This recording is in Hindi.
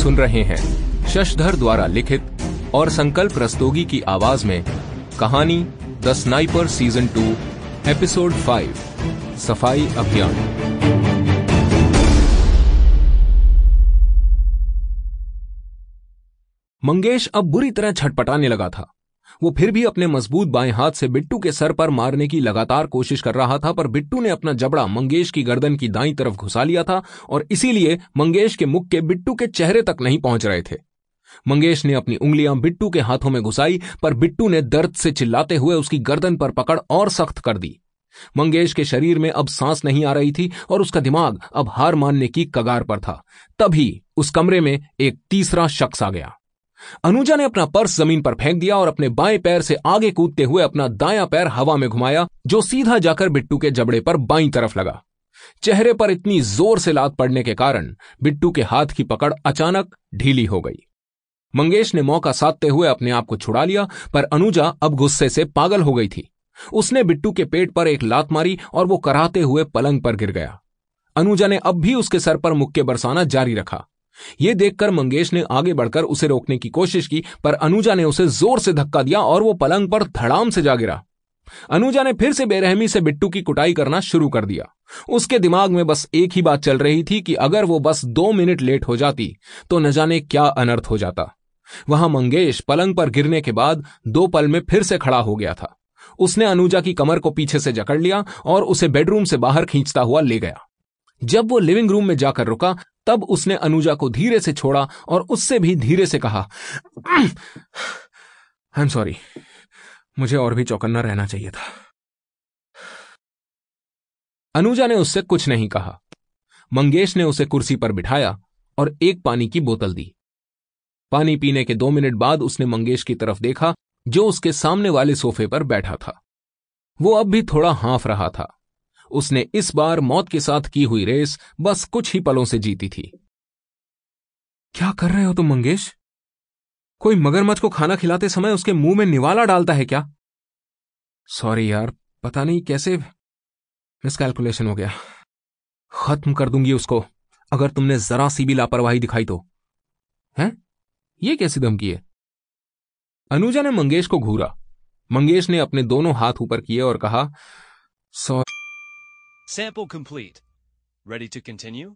सुन रहे हैं शशधर द्वारा लिखित और संकल्प रस्तोगी की आवाज में कहानी द स्नाइपर सीजन 2 एपिसोड 5 सफाई अभियान। मंगेश अब बुरी तरह छटपटाने लगा था। वो फिर भी अपने मजबूत बाएं हाथ से बिट्टू के सर पर मारने की लगातार कोशिश कर रहा था, पर बिट्टू ने अपना जबड़ा मंगेश की गर्दन की दाईं तरफ घुसा लिया था और इसीलिए मंगेश के मुक्के बिट्टू के चेहरे तक नहीं पहुंच रहे थे। मंगेश ने अपनी उंगलियां बिट्टू के हाथों में घुसाई, पर बिट्टू ने दर्द से चिल्लाते हुए उसकी गर्दन पर पकड़ और सख्त कर दी। मंगेश के शरीर में अब सांस नहीं आ रही थी और उसका दिमाग अब हार मानने की कगार पर था। तभी उस कमरे में एक तीसरा शख्स आ गया। अनुजा ने अपना पर्स जमीन पर फेंक दिया और अपने बाएं पैर से आगे कूदते हुए अपना दायां पैर हवा में घुमाया, जो सीधा जाकर बिट्टू के जबड़े पर बाईं तरफ लगा। चेहरे पर इतनी जोर से लात पड़ने के कारण बिट्टू के हाथ की पकड़ अचानक ढीली हो गई। मंगेश ने मौका साधते हुए अपने आप को छुड़ा लिया, पर अनुजा अब गुस्से से पागल हो गई थी। उसने बिट्टू के पेट पर एक लात मारी और वो कराहते हुए पलंग पर गिर गया। अनुजा ने अब भी उसके सर पर मुक्के बरसाना जारी रखा। यह देखकर मंगेश ने आगे बढ़कर उसे रोकने की कोशिश की, पर अनुजा ने उसे जोर से धक्का दिया और वो पलंग पर धड़ाम से जा गिरा। अनुजा ने फिर से बेरहमी से बिट्टू की कुटाई करना शुरू कर दिया। उसके दिमाग में बस एक ही बात चल रही थी कि अगर वो बस 2 मिनट लेट हो जाती तो न जाने क्या अनर्थ हो जाता। वहां मंगेश पलंग पर गिरने के बाद 2 पल में फिर से खड़ा हो गया था। उसने अनुजा की कमर को पीछे से जकड़ लिया और उसे बेडरूम से बाहर खींचता हुआ ले गया। जब वो लिविंग रूम में जाकर रुका, तब उसने अनुजा को धीरे से छोड़ा और उससे भी धीरे से कहा, आई एम सॉरी, मुझे और भी चौकन्ना रहना चाहिए था। अनुजा ने उससे कुछ नहीं कहा। मंगेश ने उसे कुर्सी पर बिठाया और एक पानी की बोतल दी। पानी पीने के 2 मिनट बाद उसने मंगेश की तरफ देखा, जो उसके सामने वाले सोफे पर बैठा था। वो अब भी थोड़ा हाँफ रहा था। उसने इस बार मौत के साथ की हुई रेस बस कुछ ही पलों से जीती थी। क्या कर रहे हो तुम मंगेश? कोई मगरमच्छ को खाना खिलाते समय उसके मुंह में निवाला डालता है क्या? सॉरी यार, पता नहीं कैसे मिसकैलकुलेशन हो गया। खत्म कर दूंगी उसको अगर तुमने जरा सी भी लापरवाही दिखाई तो। हैं? ये कैसी धमकी है? अनुजा ने मंगेश को घूरा। मंगेश ने अपने दोनों हाथ ऊपर किए और कहा, Sample complete. Ready to continue?